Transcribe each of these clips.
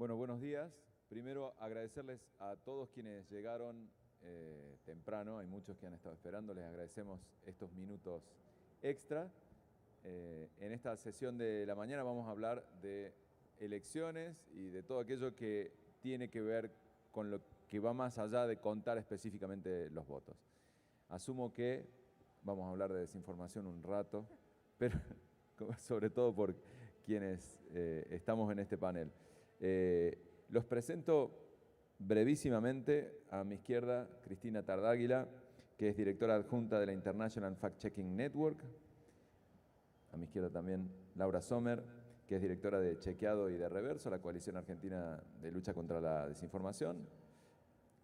Bueno, buenos días. Primero, agradecerles a todos quienes llegaron temprano. Hay muchos que han estado esperando. Les agradecemos estos minutos extra. En esta sesión de la mañana vamos a hablar de elecciones y de todo aquello que tiene que ver con lo que va más allá de contar específicamente los votos. Asumo que vamos a hablar de desinformación un rato, pero sobre todo por quienes estamos en este panel. Los presento brevísimamente. A mi izquierda, Cristina Tardáguila, que es directora adjunta de la International Fact-Checking Network. A mi izquierda también Laura Sommer, que es directora de Chequeado y de Reverso, la Coalición Argentina de Lucha contra la Desinformación.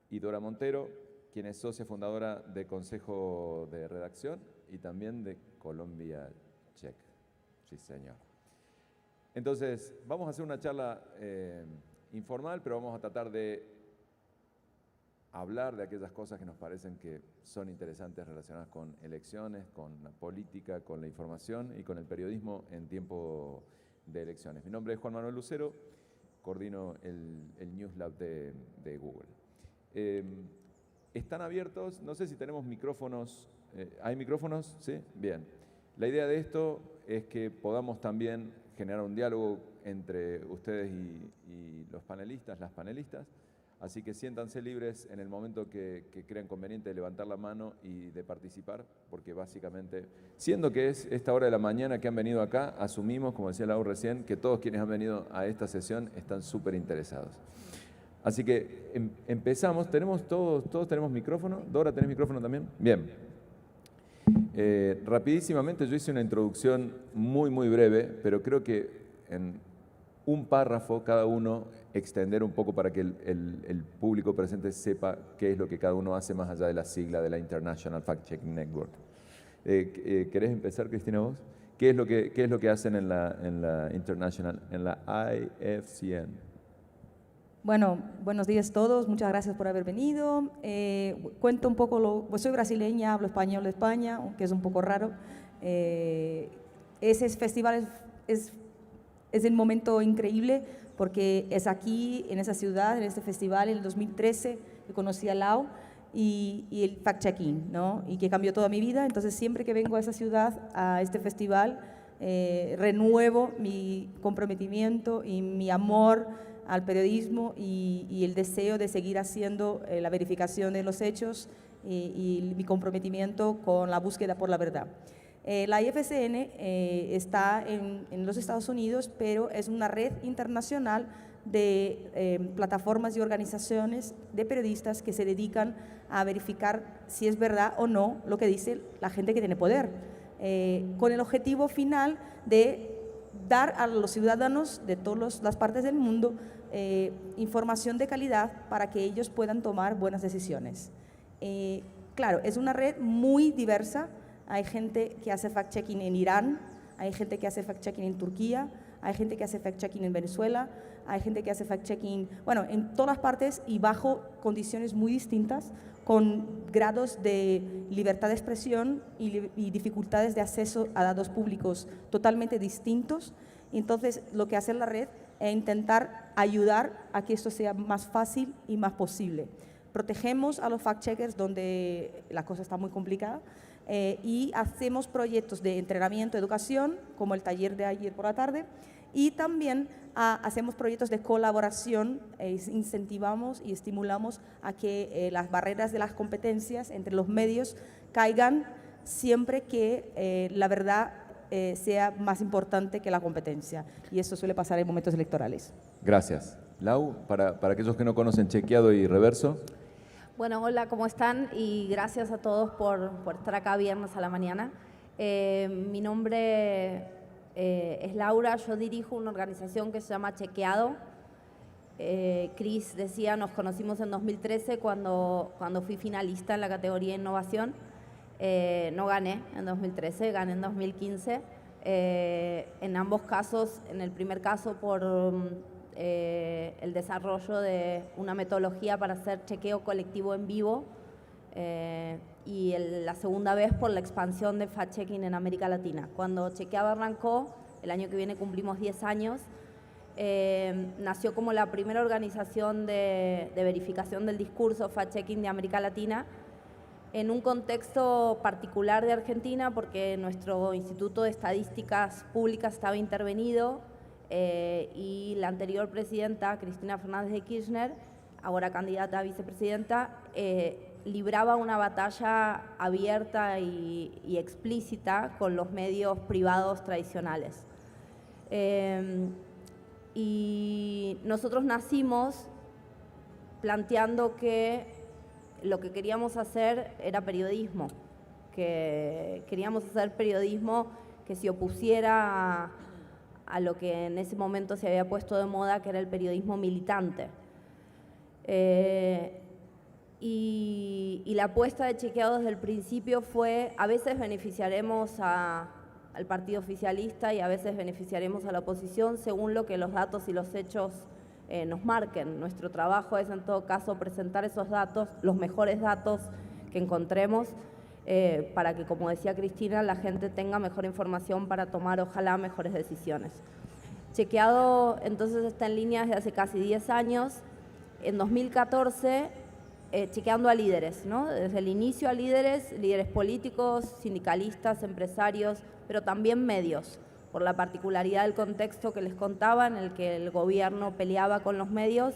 Y Dora Montero, quien es socia fundadora de Consejo de Redacción y también de Colombia Check. Sí, señor. Entonces, vamos a hacer una charla informal, pero vamos a tratar de hablar de aquellas cosas que nos parecen que son interesantes relacionadas con elecciones, con la política, con la información y con el periodismo en tiempo de elecciones. Mi nombre es Juan Manuel Lucero, coordino el News Lab de Google. Están abiertos, no sé si tenemos micrófonos. ¿Hay micrófonos? ¿Sí? Bien. La idea de esto es que podamos también generar un diálogo entre ustedes y los panelistas, las panelistas. Así que siéntanse libres en el momento que crean conveniente de levantar la mano y de participar, porque básicamente, siendo que es esta hora de la mañana que han venido acá, asumimos, como decía Laura recién, que todos quienes han venido a esta sesión están súper interesados. Así que empezamos. ¿Todos tenemos micrófono? ¿Dora, tenés micrófono también? Bien. Rapidísimamente, yo hice una introducción muy breve, pero creo que en un párrafo cada uno extender un poco para que el público presente sepa qué es lo que cada uno hace más allá de la sigla de la International Fact-Checking Network. ¿Querés empezar, Cristina, vos? ¿Qué es lo que hacen en la International, en la IFCN? Bueno, buenos días a todos, muchas gracias por haber venido. Cuento un poco, pues soy brasileña, hablo español de España, aunque es un poco raro. Ese festival es un momento increíble porque es aquí, en esa ciudad, en este festival, en el 2013, que conocí a Lau y el fact-checking, ¿no? Y que cambió toda mi vida. Entonces, siempre que vengo a esa ciudad, a este festival, renuevo mi comprometimiento y mi amor al periodismo y el deseo de seguir haciendo la verificación de los hechos y mi comprometimiento con la búsqueda por la verdad. La IFCN está en los Estados Unidos, pero es una red internacional de plataformas y organizaciones de periodistas que se dedican a verificar si es verdad o no lo que dice la gente que tiene poder, con el objetivo final de dar a los ciudadanos de todas las partes del mundo información de calidad para que ellos puedan tomar buenas decisiones. Claro, es una red muy diversa. Hay gente que hace fact-checking en Irán, hay gente que hace fact-checking en Turquía, hay gente que hace fact-checking en Venezuela, hay gente que hace fact-checking, bueno, en todas partes y bajo condiciones muy distintas, con grados de libertad de expresión y dificultades de acceso a datos públicos totalmente distintos. Entonces, lo que hace la red es intentar ayudar a que esto sea más fácil y más posible. Protegemos a los fact-checkers donde la cosa está muy complicada y hacemos proyectos de entrenamiento, educación, como el taller de ayer por la tarde, y también hacemos proyectos de colaboración, incentivamos y estimulamos a que las barreras de las competencias entre los medios caigan siempre que la verdad sea más importante que la competencia, y eso suele pasar en momentos electorales. Gracias. Lau, para aquellos que no conocen Chequeado y Reverso. Bueno, hola, ¿cómo están? Y gracias a todos por estar acá viernes a la mañana. Mi nombre es Laura, yo dirijo una organización que se llama Chequeado. Cris decía, nos conocimos en 2013 cuando fui finalista en la categoría Innovación. No gané en 2013, gané en 2015. En ambos casos, en el primer caso por el desarrollo de una metodología para hacer chequeo colectivo en vivo y la segunda vez por la expansión de fact-checking en América Latina. Cuando Chequeado arrancó, el año que viene cumplimos 10 años, nació como la primera organización de verificación del discurso, fact-checking de América Latina, en un contexto particular de Argentina, porque nuestro Instituto de Estadísticas Públicas estaba intervenido y la anterior presidenta, Cristina Fernández de Kirchner, ahora candidata a vicepresidenta, libraba una batalla abierta y explícita con los medios privados tradicionales. Y nosotros nacimos planteando que lo que queríamos hacer era periodismo, que queríamos hacer periodismo que se opusiera a lo que en ese momento se había puesto de moda, que era el periodismo militante. Y la apuesta de Chequeado desde el principio fue: a veces beneficiaremos al partido oficialista y a veces beneficiaremos a la oposición según lo que los datos y los hechos nos marquen. Nuestro trabajo es, en todo caso, presentar esos datos, los mejores datos que encontremos, para que, como decía Cristina, la gente tenga mejor información para tomar, ojalá, mejores decisiones. Chequeado, entonces, está en línea desde hace casi 10 años. En 2014, chequeando a líderes, ¿no? Desde el inicio a líderes políticos, sindicalistas, empresarios, pero también medios, por la particularidad del contexto que les contaba, en el que el gobierno peleaba con los medios.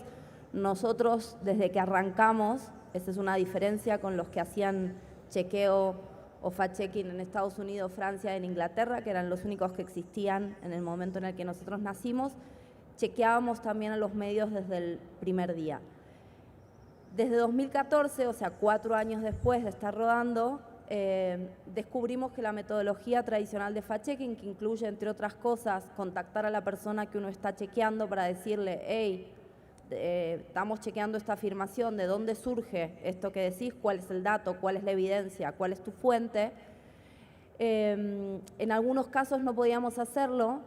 Nosotros, desde que arrancamos, esa es una diferencia con los que hacían chequeo o fact-checking en Estados Unidos, Francia, en Inglaterra, que eran los únicos que existían en el momento en el que nosotros nacimos, chequeábamos también a los medios desde el primer día. Desde 2014, o sea, 4 años después de estar rodando, descubrimos que la metodología tradicional de fact-checking, que incluye, entre otras cosas, contactar a la persona que uno está chequeando para decirle: hey, estamos chequeando esta afirmación, ¿de dónde surge esto que decís? ¿Cuál es el dato? ¿Cuál es la evidencia? ¿Cuál es tu fuente? En algunos casos no podíamos hacerlo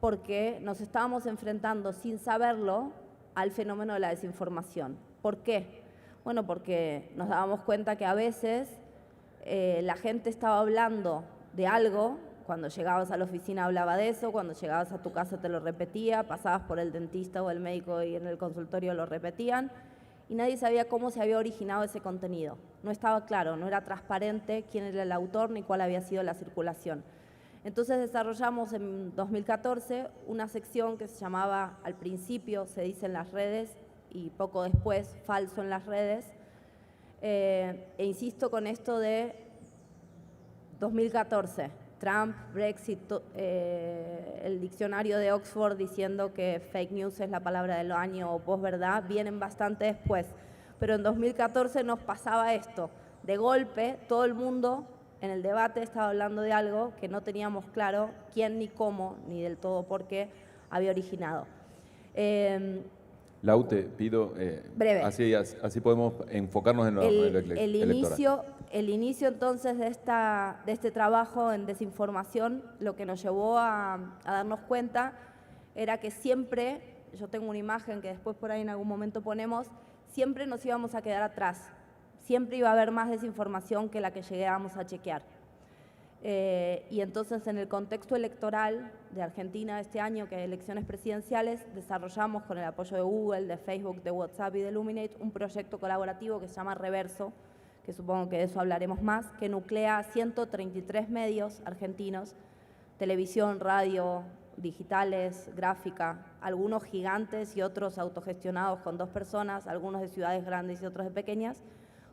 porque nos estábamos enfrentando, sin saberlo, al fenómeno de la desinformación. ¿Por qué? Bueno, porque nos dábamos cuenta que a veces la gente estaba hablando de algo, cuando llegabas a la oficina hablaba de eso, cuando llegabas a tu casa te lo repetía, pasabas por el dentista o el médico y en el consultorio lo repetían, y nadie sabía cómo se había originado ese contenido. No estaba claro, no era transparente quién era el autor ni cuál había sido la circulación. Entonces desarrollamos en 2014 una sección que se llamaba, al principio se dice en las redes y poco después falso en las redes, e insisto con esto de 2014, Trump, Brexit, el diccionario de Oxford diciendo que fake news es la palabra del año o posverdad, vienen bastante después. Pero en 2014 nos pasaba esto. De golpe, todo el mundo en el debate estaba hablando de algo que no teníamos claro quién ni cómo, ni del todo por qué había originado. Lau, te pido, breve. Así podemos enfocarnos en lo electoral. El inicio entonces de este trabajo en desinformación, lo que nos llevó a darnos cuenta era que siempre, yo tengo una imagen que después por ahí en algún momento ponemos, siempre nos íbamos a quedar atrás, siempre iba a haber más desinformación que la que llegáramos a chequear. Y entonces, en el contexto electoral de Argentina este año, que hay elecciones presidenciales, desarrollamos con el apoyo de Google, de Facebook, de WhatsApp y de Illuminate un proyecto colaborativo que se llama Reverso, que supongo que de eso hablaremos más, que nuclea 133 medios argentinos, televisión, radio, digitales, gráfica, algunos gigantes y otros autogestionados con 2 personas, algunos de ciudades grandes y otros de pequeñas,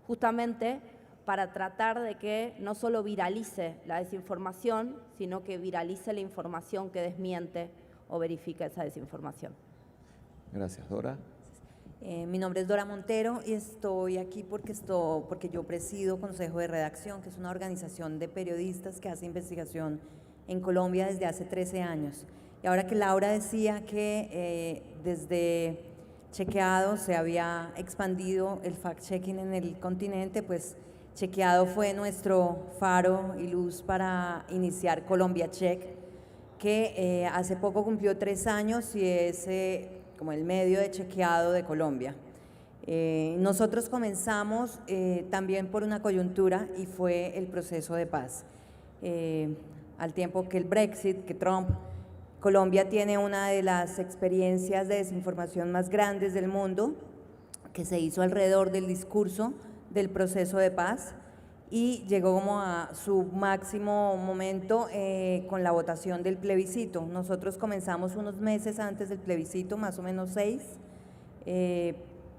justamente para tratar de que no solo viralice la desinformación, sino que viralice la información que desmiente o verifica esa desinformación. Gracias, Dora. Mi nombre es Dora Montero y estoy aquí porque yo presido Consejo de Redacción, que es una organización de periodistas que hace investigación en Colombia desde hace 13 años. Y ahora que Laura decía que desde Chequeado se había expandido el fact-checking en el continente, pues Chequeado fue nuestro faro y luz para iniciar Colombia Check, que hace poco cumplió 3 años y es como el medio de chequeado de Colombia. Nosotros comenzamos también por una coyuntura y fue el proceso de paz. Al tiempo que el Brexit, que Trump Colombia tiene una de las experiencias de desinformación más grandes del mundo, que se hizo alrededor del discurso del proceso de paz y llegó como a su máximo momento con la votación del plebiscito. Nosotros comenzamos unos meses antes del plebiscito, más o menos 6,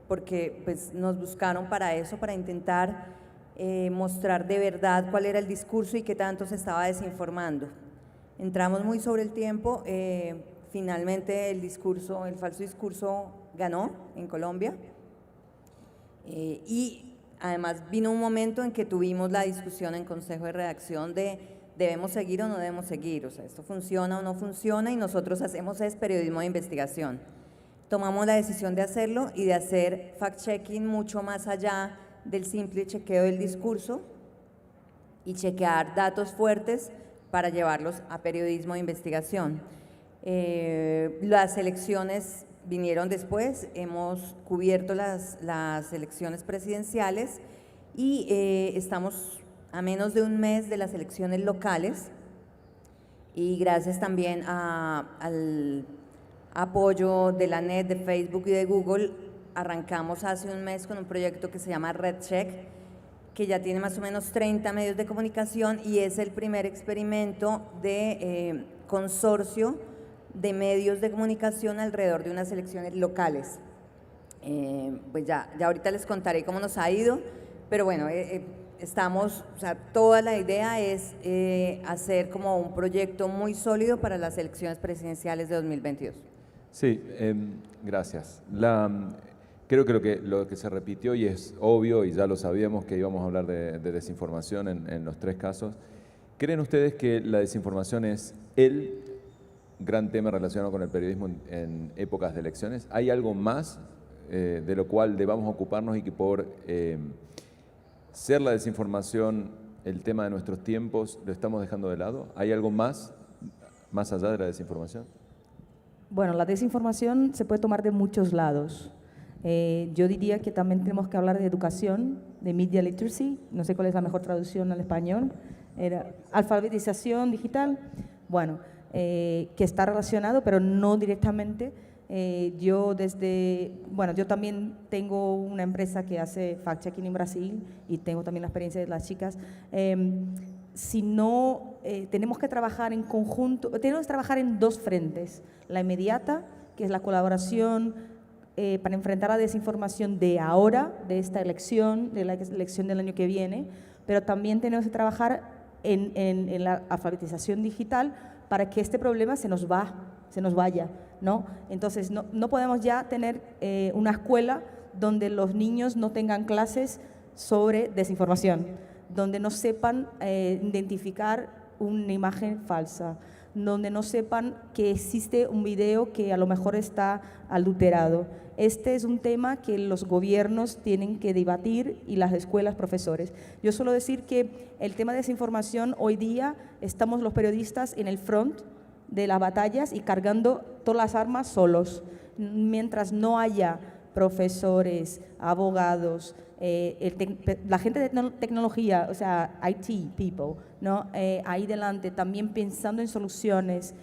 porque pues, nos buscaron para eso, para intentar mostrar de verdad cuál era el discurso y qué tanto se estaba desinformando. Entramos muy sobre el tiempo, finalmente el falso discurso ganó en Colombia y además vino un momento en que tuvimos la discusión en Consejo de Redacción de debemos seguir o no debemos seguir, o sea, esto funciona o no funciona y nosotros hacemos periodismo de investigación. Tomamos la decisión de hacerlo y de hacer fact-checking mucho más allá del simple chequeo del discurso y chequear datos fuertes para llevarlos a periodismo de investigación. Las elecciones vinieron después, hemos cubierto las elecciones presidenciales y estamos a menos de un mes de las elecciones locales y gracias también al apoyo de la NET, de Facebook y de Google, arrancamos hace un mes con un proyecto que se llama RedCheck, que ya tiene más o menos 30 medios de comunicación y es el primer experimento de consorcio de medios de comunicación alrededor de unas elecciones locales. Pues ya ahorita les contaré cómo nos ha ido, pero bueno, toda la idea es hacer como un proyecto muy sólido para las elecciones presidenciales de 2022. Sí, gracias. Creo que lo que se repitió y es obvio y ya lo sabíamos que íbamos a hablar de desinformación en los 3 casos. ¿Creen ustedes que la desinformación es el gran tema relacionado con el periodismo en épocas de elecciones? ¿Hay algo más de lo cual debamos ocuparnos y que por ser la desinformación el tema de nuestros tiempos lo estamos dejando de lado? ¿Hay algo más allá de la desinformación? Bueno, la desinformación se puede tomar de muchos lados. Yo diría que también tenemos que hablar de educación, de media literacy, no sé cuál es la mejor traducción al español, era alfabetización digital, bueno, que está relacionado, pero no directamente. Yo también tengo una empresa que hace fact-checking en Brasil y tengo también la experiencia de las chicas. Tenemos que trabajar en conjunto, tenemos que trabajar en 2 frentes. La inmediata, que es la colaboración para enfrentar la desinformación de ahora, de esta elección, de la elección del año que viene, pero también tenemos que trabajar en la alfabetización digital para que este problema se nos vaya, ¿no? Entonces, no podemos ya tener una escuela donde los niños no tengan clases sobre desinformación, donde no sepan identificar una imagen falsa, donde no sepan que existe un video que a lo mejor está adulterado. Este es un tema que los gobiernos tienen que debatir y las escuelas, profesores. Yo suelo decir que el tema de desinformación, hoy día estamos los periodistas en el front de las batallas y cargando todas las armas solos. Mientras no haya profesores, abogados, la gente de tecnología, o sea, IT people, ¿no? Ahí delante también pensando en soluciones.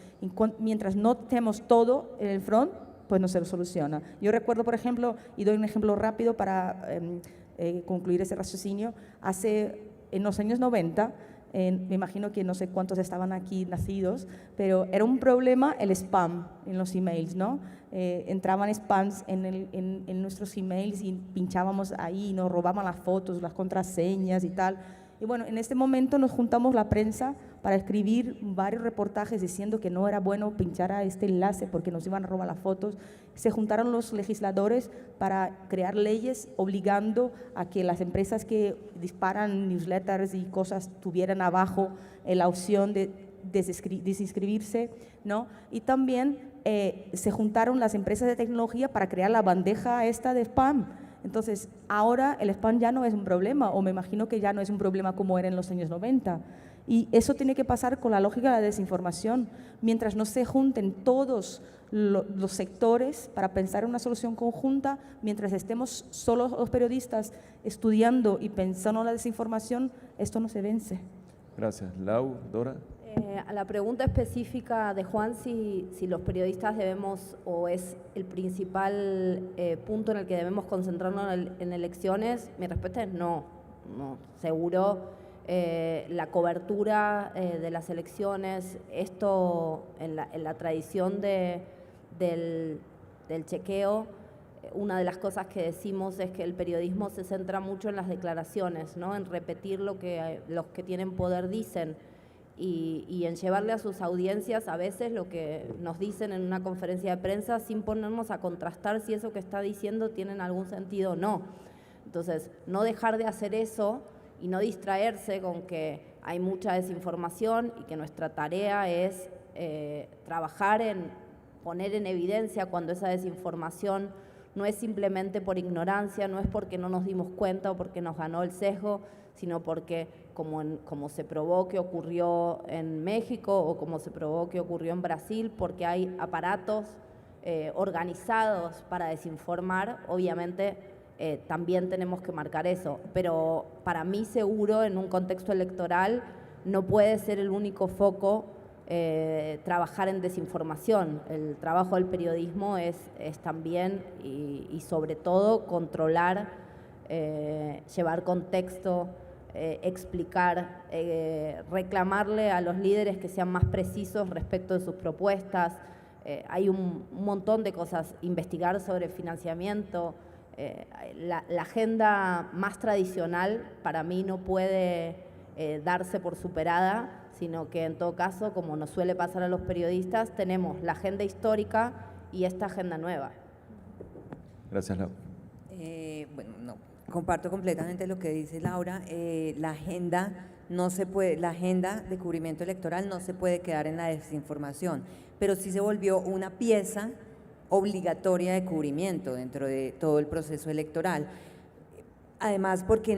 Mientras no tenemos todo en el front, pues no se lo soluciona. Yo recuerdo, por ejemplo, y doy un ejemplo rápido para concluir ese raciocinio, en los años 90, me imagino que no sé cuántos estaban aquí nacidos, pero era un problema el spam en los emails, ¿no? Entraban spams en nuestros emails y pinchábamos ahí, nos robaban las fotos, las contraseñas y tal. Y bueno, en este momento nos juntamos la prensa para escribir varios reportajes diciendo que no era bueno pinchar a este enlace porque nos iban a robar las fotos. Se juntaron los legisladores para crear leyes obligando a que las empresas que disparan newsletters y cosas tuvieran abajo la opción de desinscribirse, ¿no? Y también se juntaron las empresas de tecnología para crear la bandeja esta de spam. Entonces, ahora el spam ya no es un problema, o me imagino que ya no es un problema como era en los años 90. Y eso tiene que pasar con la lógica de la desinformación. Mientras no se junten todos los sectores para pensar en una solución conjunta, mientras estemos solo los periodistas estudiando y pensando en la desinformación, esto no se vence. Gracias. Lau, Dora. A la pregunta específica de Juan, si los periodistas debemos, o es el principal punto en el que debemos concentrarnos en elecciones, mi respuesta es no. Seguro la cobertura de las elecciones, esto en la tradición del chequeo, una de las cosas que decimos es que el periodismo se centra mucho en las declaraciones, ¿no? En repetir lo que los que tienen poder dicen y en llevarle a sus audiencias a veces lo que nos dicen en una conferencia de prensa sin ponernos a contrastar si eso que está diciendo tiene algún sentido o no. Entonces, no dejar de hacer eso y no distraerse con que hay mucha desinformación y que nuestra tarea es trabajar en poner en evidencia cuando esa desinformación no es simplemente por ignorancia, no es porque no nos dimos cuenta o porque nos ganó el sesgo, sino porque como se probó que ocurrió en México o como se probó que ocurrió en Brasil, porque hay aparatos organizados para desinformar, obviamente también tenemos que marcar eso. Pero para mí seguro en un contexto electoral no puede ser el único foco trabajar en desinformación. El trabajo del periodismo es también y sobre todo controlar, llevar contexto, explicar, reclamarle a los líderes que sean más precisos respecto de sus propuestas. Hay un montón de cosas, investigar sobre financiamiento. La agenda más tradicional para mí no puede darse por superada, sino que en todo caso, como nos suele pasar a los periodistas, tenemos la agenda histórica y esta agenda nueva. Gracias, Laura. Bueno, no, comparto completamente lo que dice Laura. La agenda de cubrimiento electoral no se puede quedar en la desinformación, pero sí se volvió una pieza obligatoria de cubrimiento dentro de todo el proceso electoral. Además, porque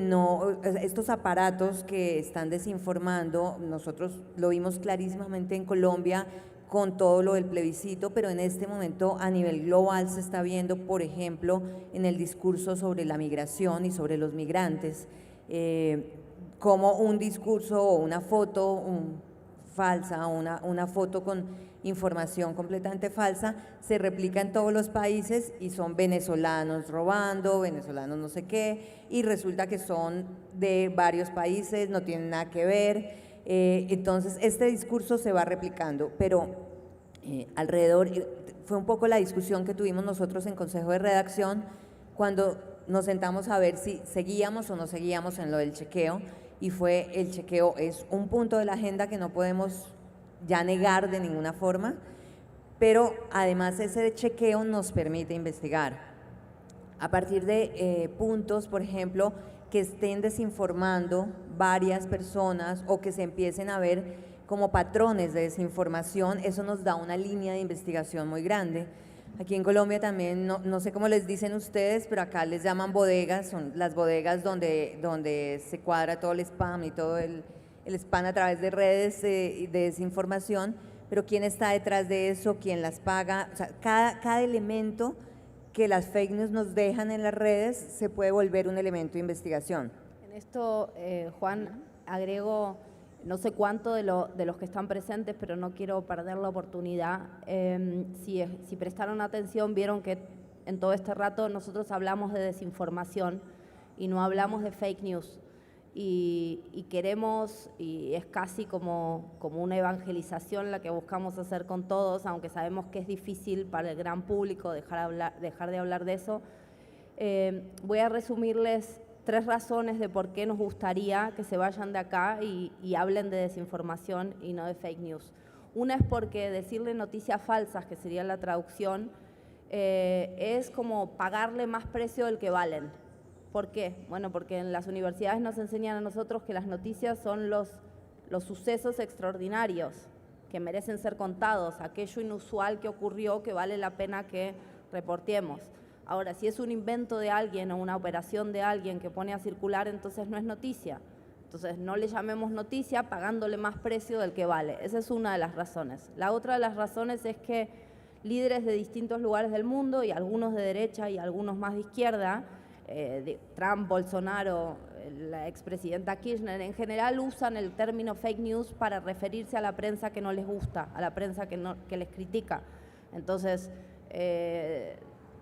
estos aparatos que están desinformando, nosotros lo vimos clarísimamente en Colombia con todo lo del plebiscito, pero en este momento a nivel global se está viendo, por ejemplo, en el discurso sobre la migración y sobre los migrantes, como un discurso o una foto falsa, una foto con información completamente falsa, se replica en todos los países y son venezolanos robando, venezolanos no sé qué, y resulta que son de varios países, no tienen nada que ver. Entonces, este discurso se va replicando, pero alrededor, fue un poco la discusión que tuvimos nosotros en Consejo de Redacción cuando nos sentamos a ver si seguíamos o no seguíamos en lo del chequeo, y fue el chequeo es un punto de la agenda que no podemos ya negar de ninguna forma, pero además ese chequeo nos permite investigar. A partir de puntos, por ejemplo, que estén desinformando varias personas o que se empiecen a ver como patrones de desinformación, eso nos da una línea de investigación muy grande. Aquí en Colombia también, no sé cómo les dicen ustedes, pero acá les llaman bodegas, son las bodegas donde se cuadra todo el spam y todo el spam a través de redes de desinformación, pero quién está detrás de eso, quién las paga, o sea, cada elemento que las fake news nos dejan en las redes se puede volver un elemento de investigación. En esto, Juan, agrego, no sé cuánto de los que están presentes, pero no quiero perder la oportunidad. Si prestaron atención, vieron que en todo este rato nosotros hablamos de desinformación y no hablamos de fake news. Y queremos, y es casi como una evangelización la que buscamos hacer con todos, aunque sabemos que es difícil para el gran público dejar de hablar de eso. Voy a resumirles 3 razones de por qué nos gustaría que se vayan de acá y hablen de desinformación y no de fake news. Una es porque decirle noticias falsas, que sería la traducción, es como pagarle más precio del que valen. ¿Por qué? Bueno, porque en las universidades nos enseñan a nosotros que las noticias son los sucesos extraordinarios que merecen ser contados, aquello inusual que ocurrió que vale la pena que reportemos. Ahora, si es un invento de alguien o una operación de alguien que pone a circular, entonces no es noticia. Entonces no le llamemos noticia pagándole más precio del que vale. Esa es una de las razones. La otra de las razones es que líderes de distintos lugares del mundo, y algunos de derecha y algunos más de izquierda, Trump, Bolsonaro, la expresidenta Kirchner, en general usan el término fake news para referirse a la prensa que no les gusta, a la prensa que les critica. Entonces,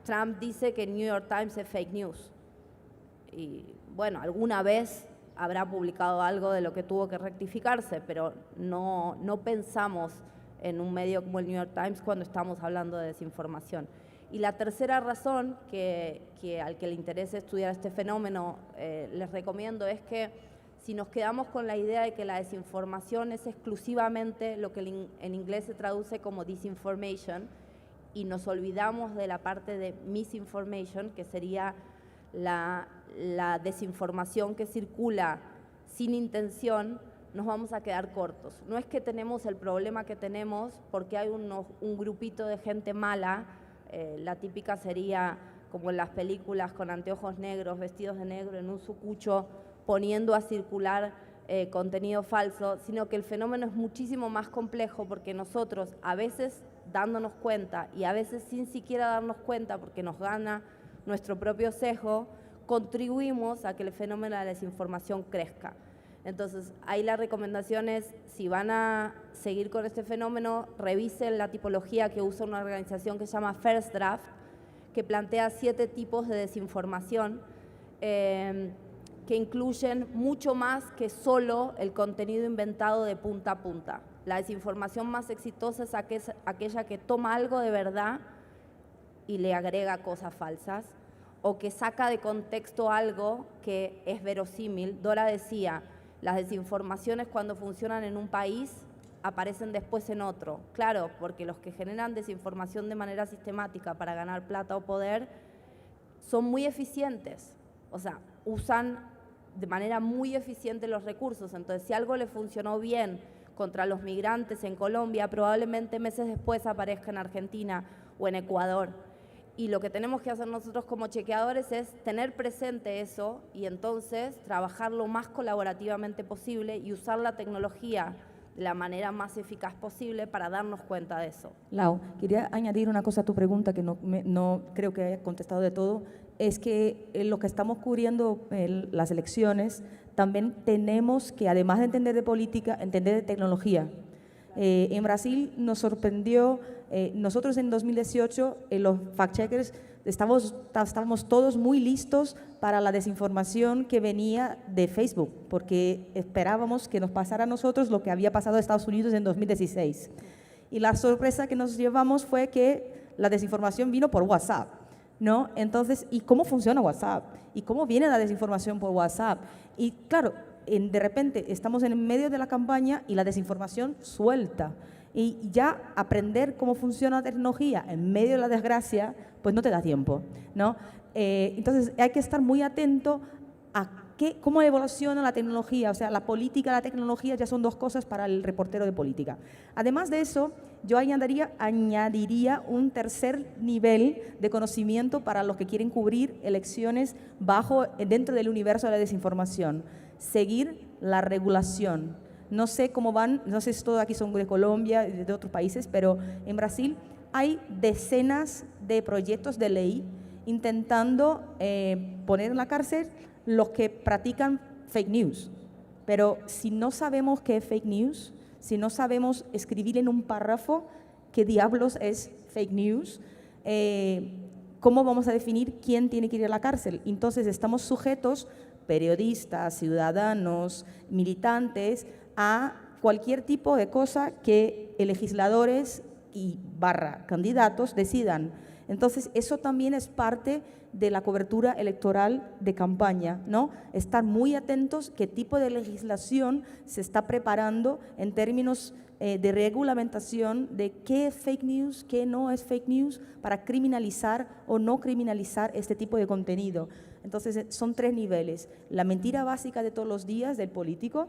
Trump dice que New York Times es fake news. Y bueno, alguna vez habrá publicado algo de lo que tuvo que rectificarse, pero no pensamos en un medio como el New York Times cuando estamos hablando de desinformación. Y la tercera razón que al que le interese estudiar este fenómeno les recomiendo es que si nos quedamos con la idea de que la desinformación es exclusivamente lo que en inglés se traduce como disinformation y nos olvidamos de la parte de misinformation, que sería la desinformación que circula sin intención, nos vamos a quedar cortos. No es que tenemos el problema que tenemos porque hay un grupito de gente mala, la típica sería como en las películas con anteojos negros, vestidos de negro en un sucucho, poniendo a circular contenido falso, sino que el fenómeno es muchísimo más complejo porque nosotros, a veces dándonos cuenta y a veces sin siquiera darnos cuenta porque nos gana nuestro propio sesgo, contribuimos a que el fenómeno de la desinformación crezca. Entonces, ahí la recomendación es, si van a seguir con este fenómeno, revisen la tipología que usa una organización que se llama First Draft, que plantea 7 tipos de desinformación que incluyen mucho más que solo el contenido inventado de punta a punta. La desinformación más exitosa es aquella que toma algo de verdad y le agrega cosas falsas, o que saca de contexto algo que es verosímil. Dora decía, las desinformaciones cuando funcionan en un país aparecen después en otro. Claro, porque los que generan desinformación de manera sistemática para ganar plata o poder son muy eficientes, o sea, usan de manera muy eficiente los recursos. Entonces, si algo le funcionó bien contra los migrantes en Colombia, probablemente meses después aparezca en Argentina o en Ecuador. Y lo que tenemos que hacer nosotros como chequeadores es tener presente eso y entonces trabajar lo más colaborativamente posible y usar la tecnología de la manera más eficaz posible para darnos cuenta de eso. Lau, quería añadir una cosa a tu pregunta que no creo que haya contestado de todo. Es que lo que estamos cubriendo las elecciones, también tenemos que, además de entender de política, entender de tecnología. En Brasil nos sorprendió, nosotros en 2018, los fact-checkers, estábamos todos muy listos para la desinformación que venía de Facebook, porque esperábamos que nos pasara a nosotros lo que había pasado a Estados Unidos en 2016. Y la sorpresa que nos llevamos fue que la desinformación vino por WhatsApp, ¿no? Entonces, ¿y cómo funciona WhatsApp? ¿Y cómo viene la desinformación por WhatsApp? Y claro, de repente estamos en medio de la campaña y la desinformación suelta. Y ya aprender cómo funciona la tecnología en medio de la desgracia, pues no te da tiempo, ¿no? Entonces hay que estar muy atento a cómo evoluciona la tecnología. O sea, la política y la tecnología ya son dos cosas para el reportero de política. Además de eso, yo añadiría un tercer nivel de conocimiento para los que quieren cubrir elecciones dentro del universo de la desinformación. Seguir la regulación. No sé cómo van, no sé si todos aquí son de Colombia y de otros países, pero en Brasil hay decenas de proyectos de ley intentando poner en la cárcel los que practican fake news. Pero si no sabemos qué es fake news, si no sabemos escribir en un párrafo qué diablos es fake news, ¿cómo vamos a definir quién tiene que ir a la cárcel? Entonces estamos sujetos, periodistas, ciudadanos, militantes, a cualquier tipo de cosa que legisladores y candidatos decidan. Entonces, eso también es parte de la cobertura electoral de campaña, ¿no? Estar muy atentos qué tipo de legislación se está preparando en términos de regulamentación de qué es fake news, qué no es fake news, para criminalizar o no criminalizar este tipo de contenido. Entonces, son 3 niveles. La mentira básica de todos los días del político,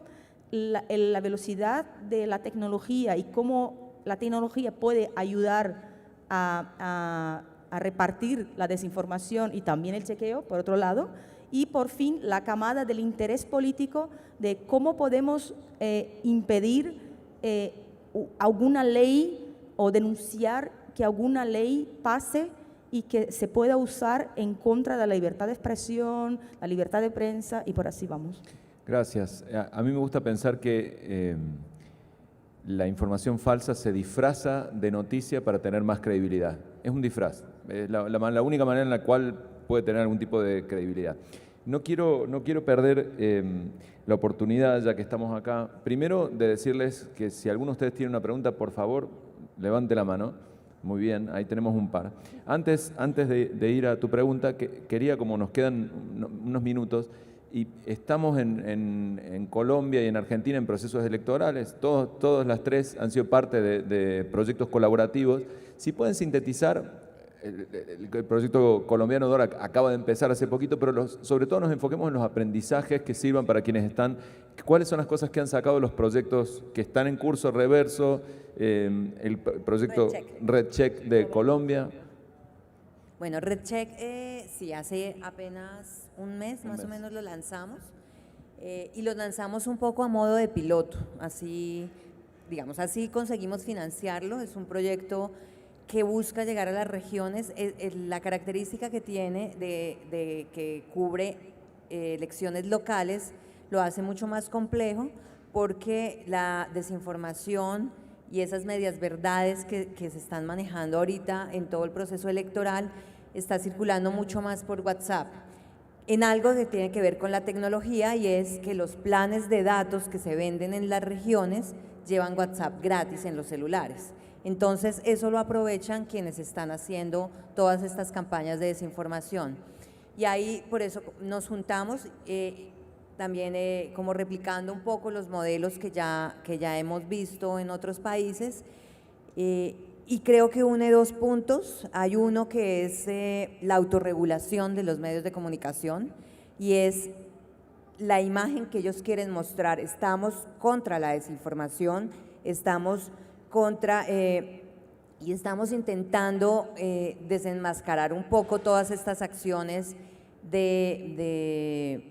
la velocidad de la tecnología y cómo la tecnología puede ayudar a repartir la desinformación y también el chequeo, por otro lado, y por fin la camada del interés político de cómo podemos impedir alguna ley o denunciar que alguna ley pase y que se pueda usar en contra de la libertad de expresión, la libertad de prensa y por así vamos. Gracias. A mí me gusta pensar que la información falsa se disfraza de noticia para tener más credibilidad. Es un disfraz, es la única manera en la cual puede tener algún tipo de credibilidad. No quiero perder la oportunidad, ya que estamos acá, primero de decirles que si alguno de ustedes tiene una pregunta, por favor, levante la mano. Muy bien, ahí tenemos un par. Antes de ir a tu pregunta, quería, como nos quedan unos minutos, y estamos en Colombia y en Argentina en procesos electorales, todas las tres han sido parte de proyectos colaborativos. Si pueden sintetizar, el proyecto colombiano Dora acaba de empezar hace poquito, pero sobre todo nos enfoquemos en los aprendizajes que sirvan para quienes están. ¿Cuáles son las cosas que han sacado los proyectos que están en curso? Reverso, el proyecto Red Check de Colombia. Bueno, Red Check, sí, hace apenas un mes más o menos lo lanzamos y lo lanzamos un poco a modo de piloto, así, digamos, así conseguimos financiarlo. Es un proyecto que busca llegar a las regiones. La característica que tiene de que cubre elecciones locales lo hace mucho más complejo, porque la desinformación y esas medias verdades que se están manejando ahorita en todo el proceso electoral está circulando mucho más por WhatsApp, en algo que tiene que ver con la tecnología, y es que los planes de datos que se venden en las regiones llevan WhatsApp gratis en los celulares. Entonces eso lo aprovechan quienes están haciendo todas estas campañas de desinformación. Y ahí por eso nos juntamos, también como replicando un poco los modelos que ya hemos visto en otros países, y creo que une dos puntos. Hay uno que es la autorregulación de los medios de comunicación, y es la imagen que ellos quieren mostrar. Estamos contra la desinformación, estamos contra y estamos intentando desenmascarar un poco todas estas acciones de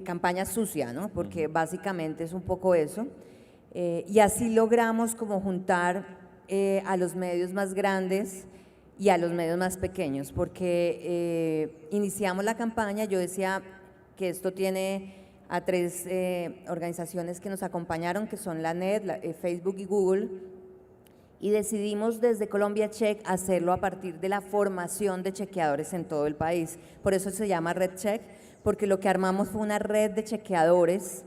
campaña sucia, ¿no? Porque básicamente es un poco eso, y así logramos como juntar a los medios más grandes y a los medios más pequeños, porque iniciamos la campaña. Yo decía que esto tiene a tres organizaciones que nos acompañaron, que son la NET, Facebook y Google, y decidimos desde Colombia Check hacerlo a partir de la formación de chequeadores en todo el país. Por eso se llama Red Check, porque lo que armamos fue una red de chequeadores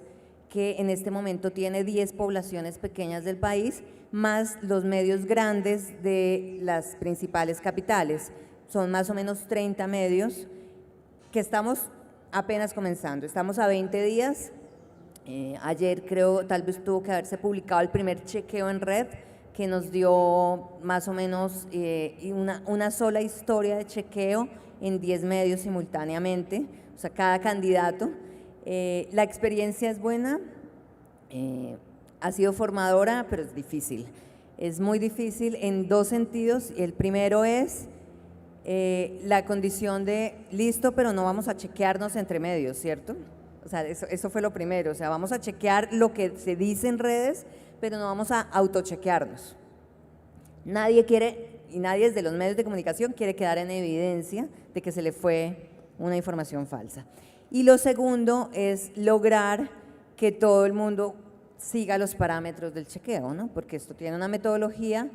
que en este momento tiene 10 poblaciones pequeñas del país, más los medios grandes de las principales capitales. Son más o menos 30 medios que estamos apenas comenzando. Estamos a 20 días. Ayer creo, tal vez tuvo que haberse publicado el primer chequeo en red, que nos dio más o menos una sola historia de chequeo en 10 medios simultáneamente, o sea, cada candidato. La experiencia es buena, ha sido formadora, pero es difícil. Es muy difícil en dos sentidos. El primero es la condición de listo, pero no vamos a chequearnos entre medios, ¿cierto? O sea, eso fue lo primero. O sea, vamos a chequear lo que se dice en redes, pero no vamos a autochequearnos. Nadie quiere, y nadie desde los medios de comunicación quiere quedar en evidencia de que se le fue una información falsa. Y lo segundo es lograr que todo el mundo siga los parámetros del chequeo, ¿no? Porque esto tiene una metodología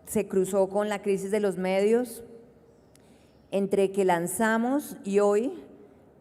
se cruzó con la crisis de los medios. Entre que lanzamos y hoy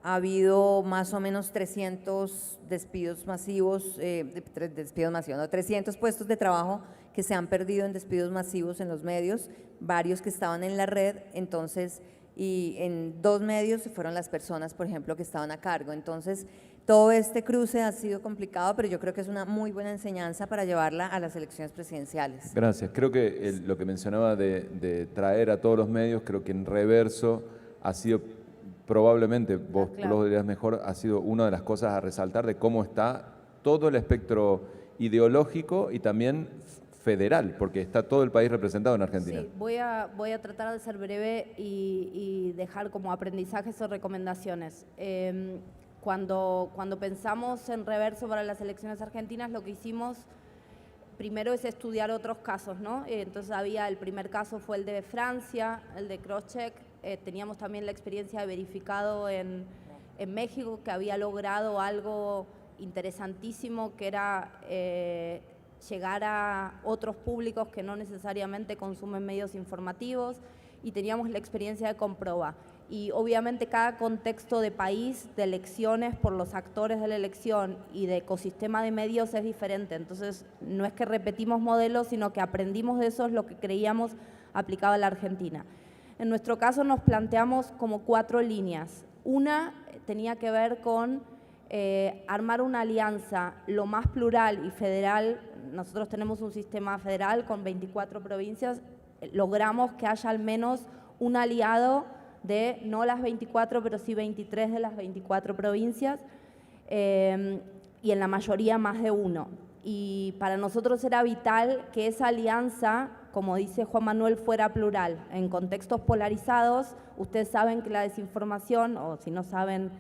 ha habido más o menos 300 despidos masivos, 300 puestos de trabajo que se han perdido en despidos masivos en los medios, varios que estaban en la red. Entonces, y en 2 medios fueron las personas, por ejemplo, que estaban a cargo. Entonces, todo este cruce ha sido complicado, pero yo creo que es una muy buena enseñanza para llevarla a las elecciones presidenciales. Gracias. Creo que lo que mencionaba de traer a todos los medios, creo que en Reverso ha sido probablemente, vos lo dirías mejor, ha sido una de las cosas a resaltar de cómo está todo el espectro ideológico y también federal, porque está todo el país representado en Argentina. Sí, voy a tratar de ser breve y dejar como aprendizajes o recomendaciones. Cuando pensamos en Reverso para las elecciones argentinas, lo que hicimos primero es estudiar otros casos, ¿no? Entonces el primer caso fue el de Francia, el de crosscheck. Teníamos también la experiencia de verificado en México, que había logrado algo interesantísimo, que era llegar a otros públicos que no necesariamente consumen medios informativos, y teníamos la experiencia de Comproba. Y obviamente cada contexto de país, de elecciones por los actores de la elección y de ecosistema de medios es diferente. Entonces no es que repetimos modelos, sino que aprendimos de eso, es lo que creíamos aplicado a la Argentina. En nuestro caso nos planteamos como 4 líneas. Una tenía que ver con armar una alianza lo más plural y federal. Nosotros tenemos un sistema federal con 24 provincias. Logramos que haya al menos un aliado de no las 24, pero sí 23 de las 24 provincias, y en la mayoría más de uno. Y para nosotros era vital que esa alianza, como dice Juan Manuel, fuera plural. En contextos polarizados, ustedes saben que la desinformación, o si no saben,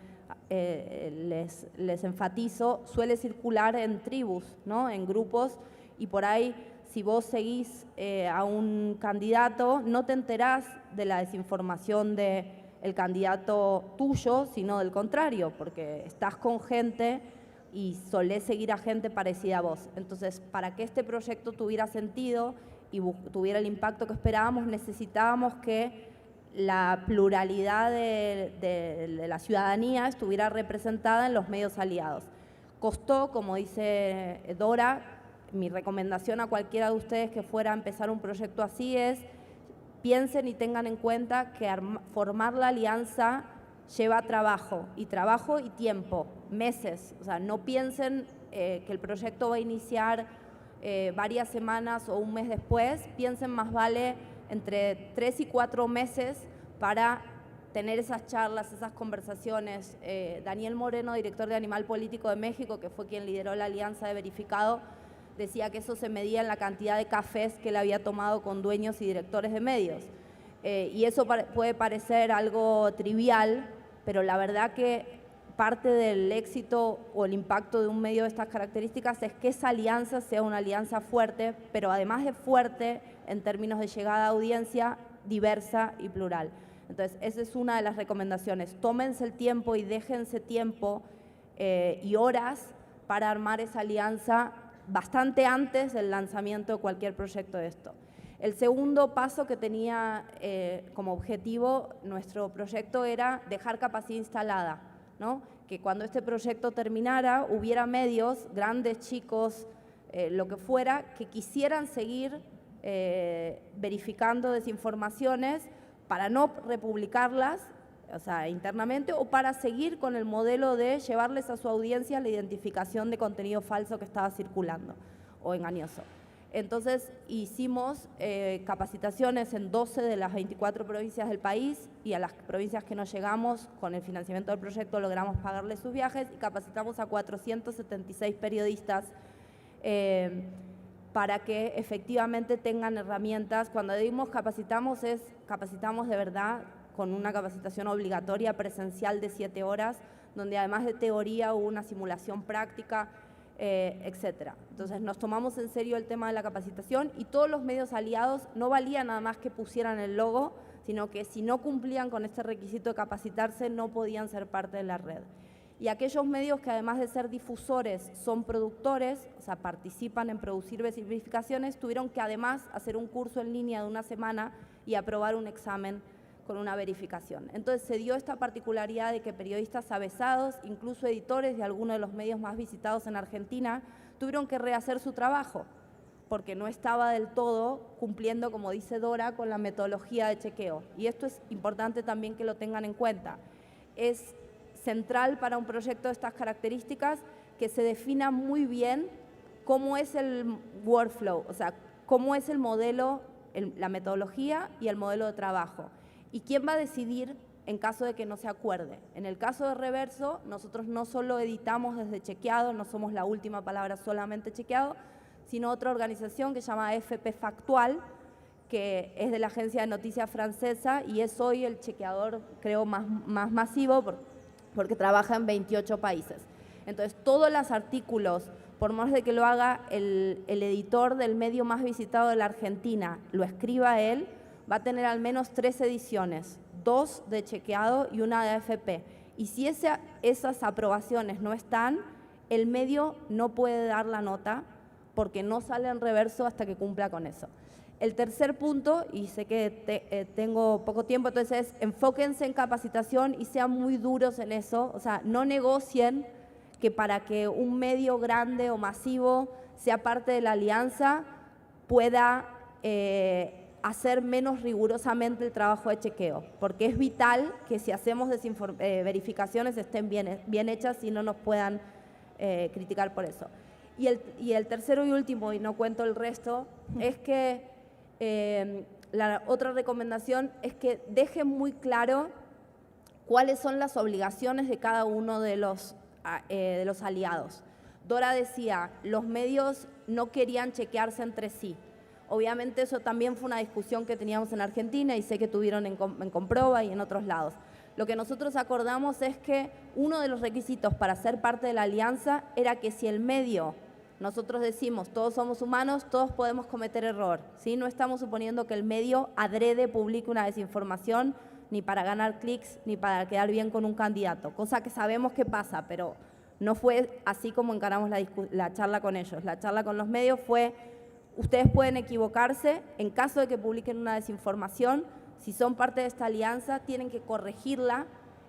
les enfatizo, suele circular en tribus, ¿no? En grupos, y por ahí, si vos seguís a un candidato, no te enterás de la desinformación del candidato tuyo, sino del contrario, porque estás con gente y solés seguir a gente parecida a vos. Entonces, para que este proyecto tuviera sentido y tuviera el impacto que esperábamos, necesitábamos que la pluralidad de la ciudadanía estuviera representada en los medios aliados. Costó, como dice Dora. Mi recomendación a cualquiera de ustedes que fuera a empezar un proyecto así es: piensen y tengan en cuenta que formar la alianza lleva trabajo y tiempo, meses. O sea, no piensen que el proyecto va a iniciar varias semanas o un mes después. Piensen más vale entre 3 y 4 meses para tener esas charlas, esas conversaciones. Daniel Moreno, director de Animal Político de México, que fue quien lideró la alianza de verificado, decía que eso se medía en la cantidad de cafés que él había tomado con dueños y directores de medios. Y eso puede parecer algo trivial, pero la verdad que parte del éxito o el impacto de un medio de estas características es que esa alianza sea una alianza fuerte, pero además de fuerte en términos de llegada a audiencia, diversa y plural. Entonces, esa es una de las recomendaciones. Tómense el tiempo y déjense tiempo y horas para armar esa alianza bastante antes del lanzamiento de cualquier proyecto de esto. El segundo paso que tenía como objetivo nuestro proyecto era dejar capacidad instalada, ¿no? Que cuando este proyecto terminara hubiera medios, grandes, chicos, lo que fuera, que quisieran seguir verificando desinformaciones para no republicarlas, o sea, internamente, o para seguir con el modelo de llevarles a su audiencia la identificación de contenido falso que estaba circulando o engañoso. Entonces hicimos capacitaciones en 12 de las 24 provincias del país, y a las provincias que no llegamos con el financiamiento del proyecto logramos pagarles sus viajes, y capacitamos a 476 periodistas para que efectivamente tengan herramientas. Cuando decimos capacitamos, capacitamos de verdad, con una capacitación obligatoria presencial de 7 horas, donde además de teoría hubo una simulación práctica, etcétera. Entonces nos tomamos en serio el tema de la capacitación, y todos los medios aliados no valía nada más que pusieran el logo, sino que si no cumplían con este requisito de capacitarse no podían ser parte de la red. Y aquellos medios que además de ser difusores son productores, o sea, participan en producir verificaciones, tuvieron que además hacer un curso en línea de una semana y aprobar un examen con una verificación. Entonces se dio esta particularidad de que periodistas avesados, incluso editores de algunos de los medios más visitados en Argentina, tuvieron que rehacer su trabajo, porque no estaba del todo cumpliendo, como dice Dora, con la metodología de chequeo. Y esto es importante también que lo tengan en cuenta. Es central para un proyecto de estas características que se defina muy bien cómo es el workflow, o sea, cómo es el modelo, la metodología y el modelo de trabajo. ¿Y quién va a decidir en caso de que no se acuerde? En el caso de Reverso, nosotros no solo editamos desde chequeado, no somos la última palabra solamente chequeado, sino otra organización que se llama FP Factual, que es de la agencia de noticias francesa y es hoy el chequeador, creo, más masivo porque trabaja en 28 países. Entonces, todos los artículos, por más de que lo haga el editor del medio más visitado de la Argentina, lo escriba él, va a tener al menos 3 ediciones, 2 de chequeado y una de AFP. Y si esas aprobaciones no están, el medio no puede dar la nota porque no sale en reverso hasta que cumpla con eso. El tercer punto, y sé que tengo poco tiempo, entonces enfóquense en capacitación y sean muy duros en eso, o sea, no negocien que para que un medio grande o masivo sea parte de la alianza pueda hacer menos rigurosamente el trabajo de chequeo, porque es vital que si hacemos verificaciones estén bien hechas y no nos puedan criticar por eso. Y el tercero y último, y no cuento el resto, es que la otra recomendación es que dejen muy claro cuáles son las obligaciones de cada uno de los aliados. Dora decía, los medios no querían chequearse entre sí. Obviamente eso también fue una discusión que teníamos en Argentina y sé que tuvieron en Comproba y en otros lados. Lo que nosotros acordamos es que uno de los requisitos para ser parte de la alianza era que si el medio, nosotros decimos, todos somos humanos, todos podemos cometer error, ¿sí? No estamos suponiendo que el medio adrede publique una desinformación ni para ganar clics, ni para quedar bien con un candidato, cosa que sabemos que pasa, pero no fue así como encaramos la charla con ellos. La charla con los medios fue, ustedes pueden equivocarse, en caso de que publiquen una desinformación, si son parte de esta alianza, tienen que corregirla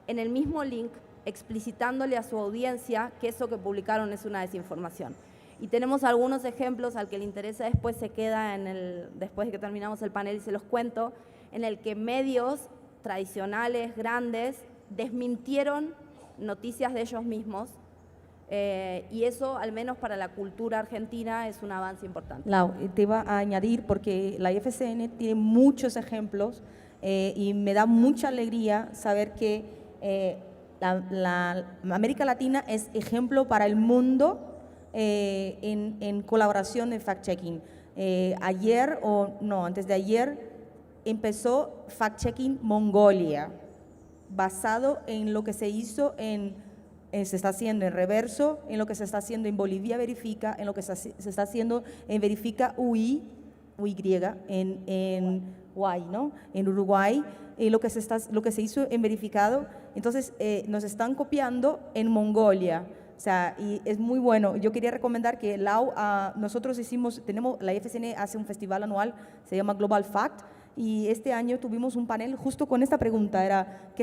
en el mismo link, explicitándole a su audiencia que eso que publicaron es una desinformación. Y tenemos algunos ejemplos, al que le interesa después se queda después de que terminamos el panel y se los cuento, en el que medios tradicionales, grandes, desmintieron noticias de ellos mismos, y eso, al menos para la cultura argentina, es un avance importante. Lau, te iba a añadir, porque la IFCN tiene muchos ejemplos y me da mucha alegría saber que la América Latina es ejemplo para el mundo en colaboración de fact-checking. Antes de ayer empezó fact-checking Mongolia, basado en lo que se hizo se está haciendo en Reverso, en lo que se está haciendo en Bolivia Verifica, en lo que se está haciendo en Verifica UY, en UY, ¿no? En Uruguay, lo que se hizo en Verificado. Entonces, nos están copiando en Mongolia. O sea, y es muy bueno. Yo quería recomendar que Lau, nosotros la IFCN hace un festival anual, se llama Global Fact, y este año tuvimos un panel justo con esta pregunta, era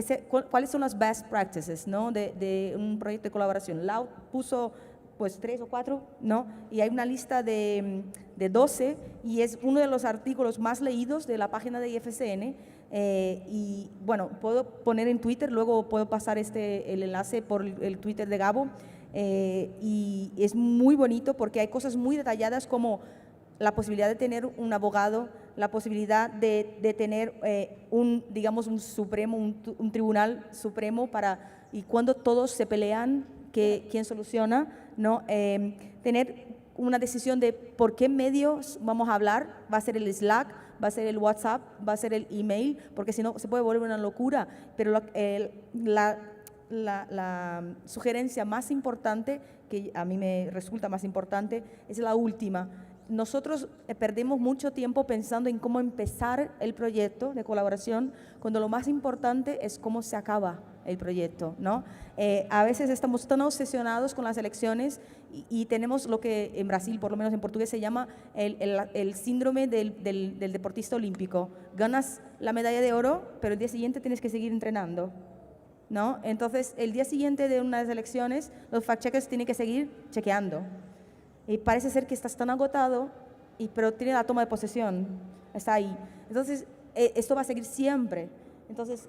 ¿cuáles son las best practices, ¿no? de un proyecto de colaboración? Lau puso pues 3 o 4, ¿no? Y hay una lista de 12 y es uno de los artículos más leídos de la página de IFCN. Y bueno, puedo poner en Twitter, luego puedo pasar el enlace por el Twitter de Gabo, y es muy bonito porque hay cosas muy detalladas como la posibilidad de tener un abogado, la posibilidad de tener un tribunal supremo y cuando todos se pelean, ¿quién soluciona? ¿No? Tener una decisión de por qué medios vamos a hablar, va a ser el Slack, va a ser el WhatsApp, va a ser el email, porque si no se puede volver una locura. Pero la sugerencia más importante, que a mí me resulta más importante, es la última. Nosotros perdemos mucho tiempo pensando en cómo empezar el proyecto de colaboración, cuando lo más importante es cómo se acaba el proyecto, ¿no? A veces estamos tan obsesionados con las elecciones y tenemos lo que en Brasil, por lo menos en portugués, se llama el síndrome del deportista olímpico. Ganas la medalla de oro, pero el día siguiente tienes que seguir entrenando, ¿no? Entonces, el día siguiente de unas elecciones, los fact-checkers tienen que seguir chequeando. Y parece ser que estás tan agotado, pero tiene la toma de posesión, está ahí. Entonces, esto va a seguir siempre. Entonces,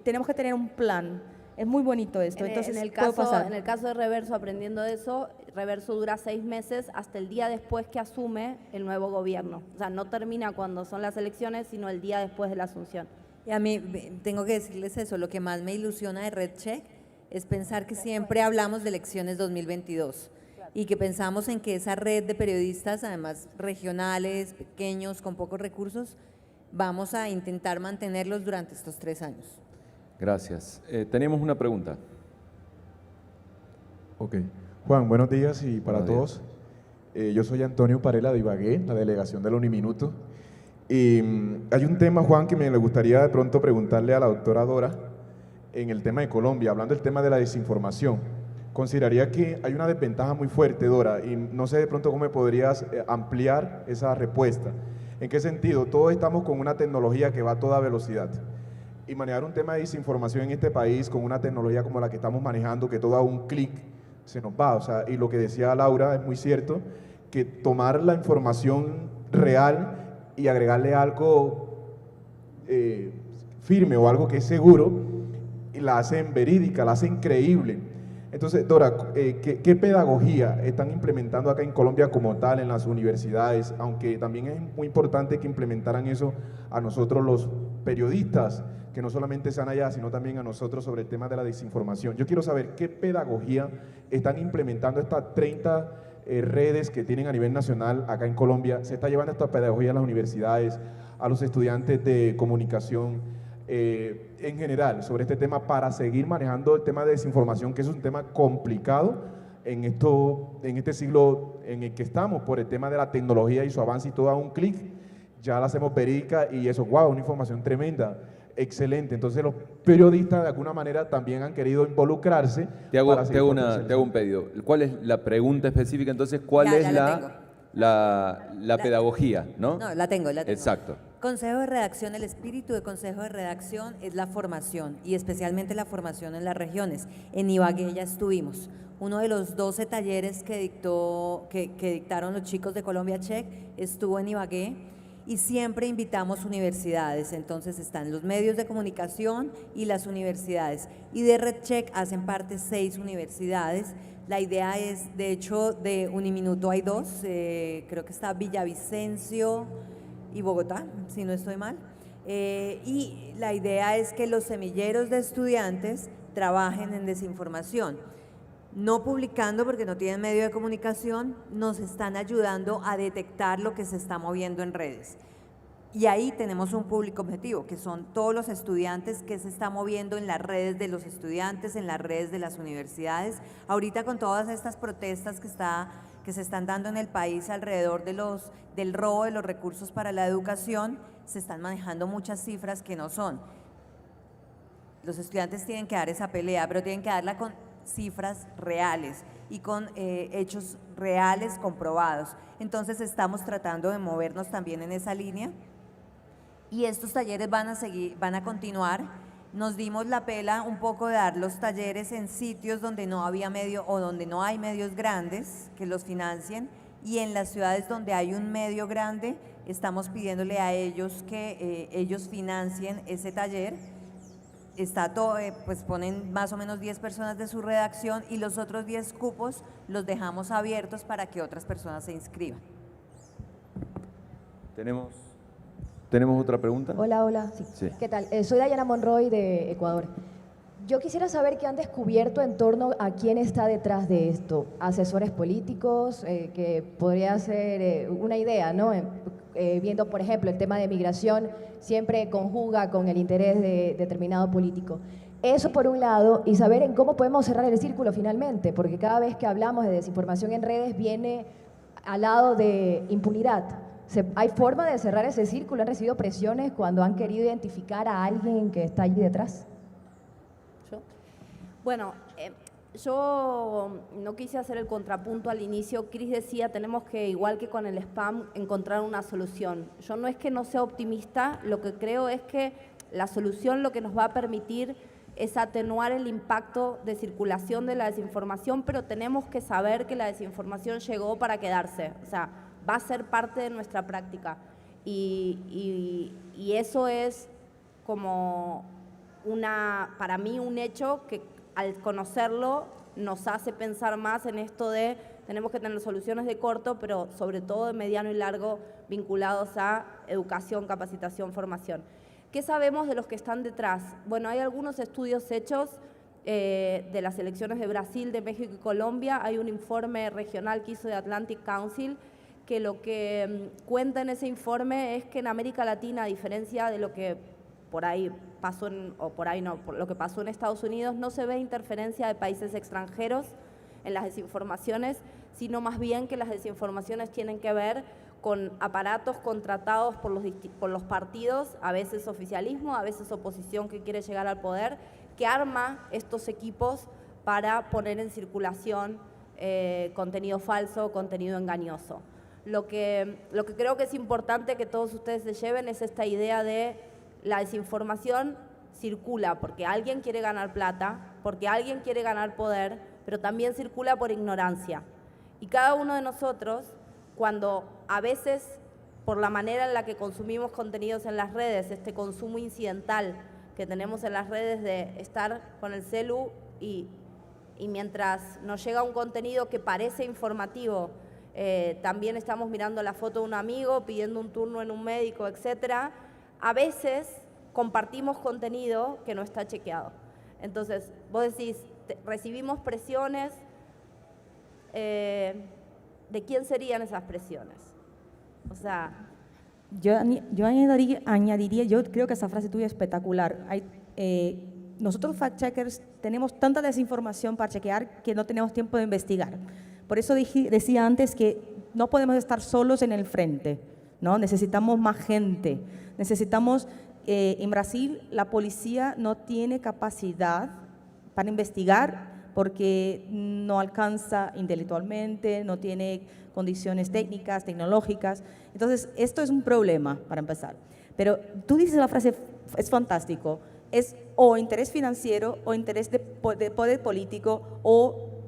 tenemos que tener un plan. Es muy bonito esto. Entonces, en el caso de Reverso, aprendiendo de eso, Reverso dura 6 meses hasta el día después que asume el nuevo gobierno. O sea, no termina cuando son las elecciones, sino el día después de la asunción. Y a mí, tengo que decirles eso, lo que más me ilusiona de RedCheck es pensar que siempre hablamos de elecciones 2022. Y que pensamos en que esa red de periodistas, además regionales, pequeños, con pocos recursos, vamos a intentar mantenerlos durante estos 3 años. Gracias. Tenemos una pregunta. Ok. Juan, buenos días y para Buenos días. todos. Yo soy Antonio Parela de Ibagué, la delegación del Uniminuto. Y hay un tema, Juan, que me le gustaría de pronto preguntarle a la doctora Dora en el tema de Colombia, hablando del tema de la desinformación. Consideraría que hay una desventaja muy fuerte, Dora, y no sé de pronto cómo me podrías ampliar esa respuesta. ¿En qué sentido? Todos estamos con una tecnología que va a toda velocidad. Y manejar un tema de desinformación en este país con una tecnología como la que estamos manejando, que todo a un clic se nos va. O sea, y lo que decía Laura es muy cierto, que tomar la información real y agregarle algo firme o algo que es seguro, y la hacen verídica, la hacen creíble. Entonces, Dora, ¿qué pedagogía están implementando acá en Colombia como tal en las universidades? Aunque también es muy importante que implementaran eso a nosotros los periodistas, que no solamente sean allá, sino también a nosotros sobre el tema de la desinformación. Yo quiero saber qué pedagogía están implementando estas 30 redes que tienen a nivel nacional acá en Colombia. ¿Se está llevando esta pedagogía a las universidades, a los estudiantes de comunicación en general sobre este tema para seguir manejando el tema de desinformación, que es un tema complicado en este siglo en el que estamos, por el tema de la tecnología y su avance y todo a un clic? Ya la hacemos verídica y eso, wow, una información tremenda. Excelente, entonces los periodistas de alguna manera también han querido involucrarse. Te hago un pedido. ¿Cuál es la pregunta específica entonces? ¿Cuál Ya, es ya la tengo. la pedagogía, no? No, la tengo. Exacto. Consejo de redacción, el espíritu de consejo de redacción es la formación y especialmente la formación en las regiones. En Ibagué ya estuvimos. Uno de los 12 talleres que dictaron los chicos de Colombia Check estuvo en Ibagué. Y siempre invitamos universidades, entonces están los medios de comunicación y las universidades. Y de RedCheck hacen parte 6 universidades. La idea es, de hecho, de Uniminuto hay 2, creo que está Villavicencio y Bogotá, si no estoy mal. Y la idea es que los semilleros de estudiantes trabajen en desinformación. No publicando porque no tienen medio de comunicación, nos están ayudando a detectar lo que se está moviendo en redes. Y ahí tenemos un público objetivo, que son todos los estudiantes que se está moviendo en las redes de los estudiantes, en las redes de las universidades. Ahorita con todas estas protestas que se están dando en el país alrededor del robo de los recursos para la educación, se están manejando muchas cifras que no son. Los estudiantes tienen que dar esa pelea, pero tienen que darla con cifras reales y con hechos reales comprobados. Entonces estamos tratando de movernos también en esa línea y estos talleres van a continuar. Nos dimos la pela un poco de dar los talleres en sitios donde no había medio o donde no hay medios grandes que los financien, y en las ciudades donde hay un medio grande estamos pidiéndole a ellos que ellos financien ese taller. Está todo, pues ponen más o menos 10 personas de su redacción y los otros 10 cupos los dejamos abiertos para que otras personas se inscriban. ¿Tenemos otra pregunta? Hola, sí. Sí. ¿Qué tal? Soy Dayana Monroy de Ecuador. Yo quisiera saber qué han descubierto en torno a quién está detrás de esto. Asesores políticos, que podría ser una idea, ¿no? Viendo, por ejemplo, el tema de migración, siempre conjuga con el interés de determinado político. Eso por un lado, y saber en cómo podemos cerrar el círculo finalmente, porque cada vez que hablamos de desinformación en redes viene al lado de impunidad. ¿Hay forma de cerrar ese círculo? ¿Han recibido presiones cuando han querido identificar a alguien que está allí detrás? Bueno, yo no quise hacer el contrapunto al inicio. Chris decía, tenemos que, igual que con el spam, encontrar una solución. Yo no es que no sea optimista, lo que creo es que la solución lo que nos va a permitir es atenuar el impacto de circulación de la desinformación, pero tenemos que saber que la desinformación llegó para quedarse, o sea, va a ser parte de nuestra práctica. Y eso es como para mí un hecho que al conocerlo nos hace pensar más en esto de tenemos que tener soluciones de corto, pero sobre todo de mediano y largo vinculados a educación, capacitación, formación. ¿Qué sabemos de los que están detrás? Bueno, hay algunos estudios hechos de las elecciones de Brasil, de México y Colombia. Hay un informe regional que hizo de Atlantic Council que lo que cuenta en ese informe es que en América Latina, a diferencia de lo que por ahí pasó, por lo que pasó en Estados Unidos, no se ve interferencia de países extranjeros en las desinformaciones, sino más bien que las desinformaciones tienen que ver con aparatos contratados por los partidos, a veces oficialismo, a veces oposición que quiere llegar al poder, que arma estos equipos para poner en circulación contenido falso, contenido engañoso. Lo que creo que es importante que todos ustedes se lleven es esta idea de la desinformación circula porque alguien quiere ganar plata, porque alguien quiere ganar poder, pero también circula por ignorancia. Y cada uno de nosotros, cuando a veces, por la manera en la que consumimos contenidos en las redes, este consumo incidental que tenemos en las redes de estar con el celu y mientras nos llega un contenido que parece informativo, también estamos mirando la foto de un amigo, pidiendo un turno en un médico, etc. A veces compartimos contenido que no está chequeado. Entonces, vos decís, recibimos presiones, ¿de quién serían esas presiones? O sea, yo añadiría, yo creo que esa frase tuya es espectacular. Nosotros fact-checkers tenemos tanta desinformación para chequear que no tenemos tiempo de investigar. Por eso decía antes que no podemos estar solos en el frente, ¿no? Necesitamos más gente. Necesitamos, en Brasil, la policía no tiene capacidad para investigar porque no alcanza intelectualmente, no tiene condiciones técnicas, tecnológicas. Entonces, esto es un problema para empezar. Pero tú dices la frase, es fantástico, es o interés financiero o interés de poder político o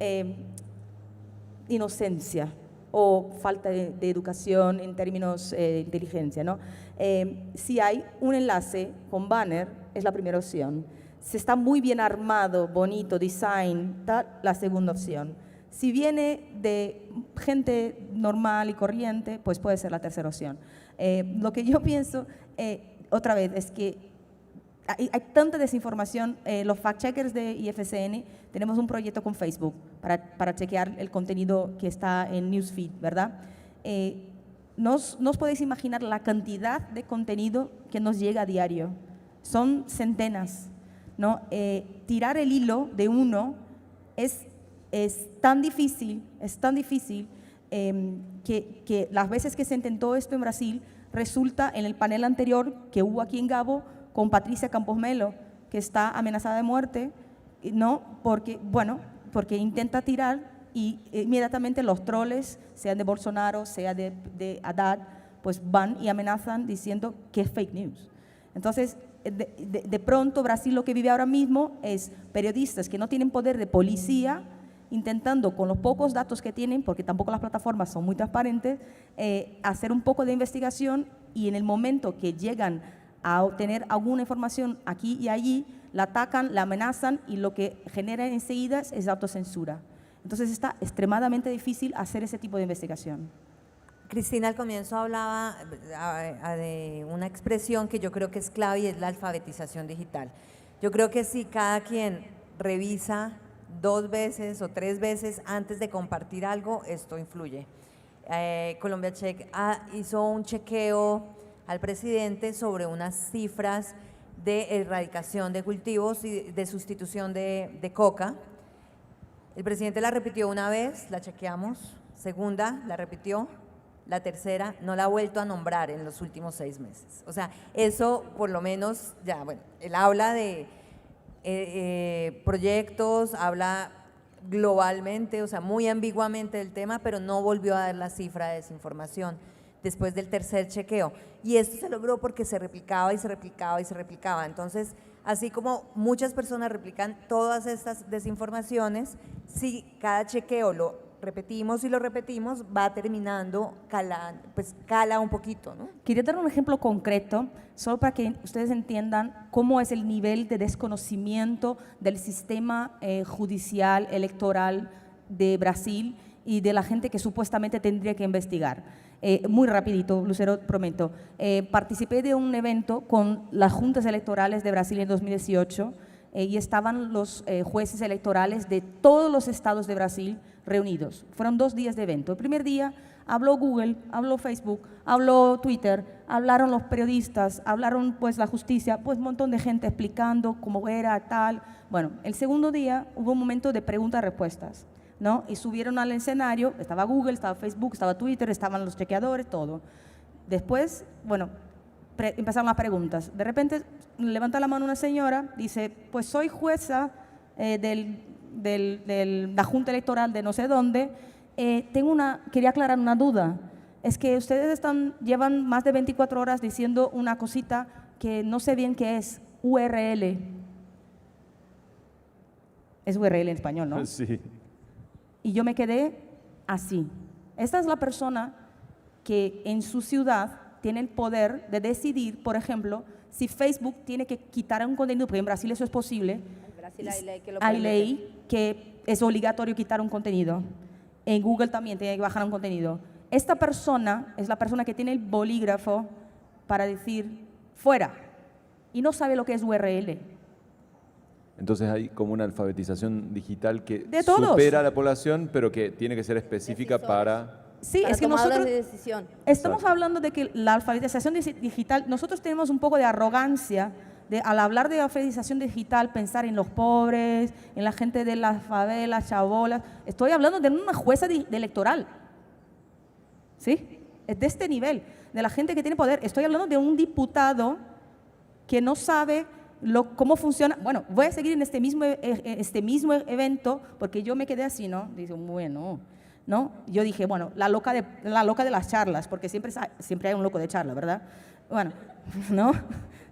inocencia o falta de educación en términos de inteligencia, ¿no? Si hay un enlace con banner, es la primera opción. Si está muy bien armado, bonito, design, está la segunda opción. Si viene de gente normal y corriente, pues puede ser la tercera opción. Lo que yo pienso, otra vez, es que hay tanta desinformación. Los fact-checkers de IFCN tenemos un proyecto con Facebook para chequear el contenido que está en Newsfeed, ¿verdad? No os podéis imaginar la cantidad de contenido que nos llega a diario. Son centenas, ¿no? Tirar el hilo de uno es tan difícil, que las veces que se intentó esto en Brasil, resulta en el panel anterior que hubo aquí en Gabo, con Patricia Campos Melo, que está amenazada de muerte, ¿no? Porque intenta tirar y inmediatamente los troles, sea de Bolsonaro, sea de Haddad, pues van y amenazan diciendo que es fake news. Entonces, de pronto Brasil lo que vive ahora mismo es periodistas que no tienen poder de policía, intentando con los pocos datos que tienen, porque tampoco las plataformas son muy transparentes, hacer un poco de investigación, y en el momento que llegan a obtener alguna información aquí y allí, la atacan, la amenazan, y lo que genera enseguida es autocensura. Entonces está extremadamente difícil hacer ese tipo de investigación. Cristina al comienzo hablaba de una expresión que yo creo que es clave, y es la alfabetización digital. Yo creo que si cada quien revisa 2 veces o 3 veces antes de compartir algo, esto influye. Colombia Check hizo un chequeo al presidente sobre unas cifras de erradicación de cultivos y de sustitución de coca. El presidente la repitió una vez, la chequeamos, segunda, la repitió, la tercera no la ha vuelto a nombrar en los últimos 6 meses. O sea, eso por lo menos, ya, bueno, él habla de proyectos, habla globalmente, o sea, muy ambiguamente del tema, pero no volvió a dar la cifra de desinformación después del tercer chequeo. Y esto se logró porque se replicaba y se replicaba y se replicaba. Entonces, así como muchas personas replican todas estas desinformaciones, si cada chequeo lo repetimos y lo repetimos, va terminando cala un poquito, ¿no? Quería dar un ejemplo concreto, solo para que ustedes entiendan cómo es el nivel de desconocimiento del sistema judicial electoral de Brasil y de la gente que supuestamente tendría que investigar. Muy rapidito, Lucero, prometo. Participé de un evento con las juntas electorales de Brasil en 2018 y estaban los jueces electorales de todos los estados de Brasil reunidos. Fueron 2 días de evento. El primer día habló Google, habló Facebook, habló Twitter, hablaron los periodistas, hablaron pues la justicia, pues un montón de gente explicando cómo era, tal. Bueno, el segundo día hubo un momento de preguntas-respuestas. ¿no? Y subieron al escenario, estaba Google, estaba Facebook, estaba Twitter, estaban los chequeadores, todo. Después, bueno, empezaron las preguntas. De repente levanta la mano una señora, dice, pues soy jueza de la Junta Electoral de no sé dónde, quería aclarar una duda. Es que ustedes llevan más de 24 horas diciendo una cosita que no sé bien qué es, URL. Es URL en español, ¿no? Sí. Y yo me quedé así. Esta es la persona que en su ciudad tiene el poder de decidir, por ejemplo, si Facebook tiene que quitar un contenido, porque en Brasil eso es posible. En Brasil hay ley que lo Hay permite. ley que es obligatorio quitar un contenido. En Google también tiene que bajar un contenido. Esta persona es la persona que tiene el bolígrafo para decir fuera y no sabe lo que es URL. Entonces hay como una alfabetización digital que De todos. supera a la población, pero que tiene que ser específica para... Sí, Para es que tomadores nosotros de decisión. estamos Exacto. hablando de que la alfabetización digital, nosotros tenemos un poco de arrogancia de, al hablar de alfabetización digital, pensar en los pobres, en la gente de las favelas, chabolas. Estoy hablando de una jueza electoral. ¿Sí? Es de este nivel, de la gente que tiene poder. Estoy hablando de un diputado que no sabe cómo funciona. Bueno, voy a seguir en este mismo evento porque yo me quedé así, ¿no? Dice, bueno, ¿no? Yo dije, bueno, la loca de las charlas, porque siempre hay un loco de charla, ¿verdad? Bueno, ¿no?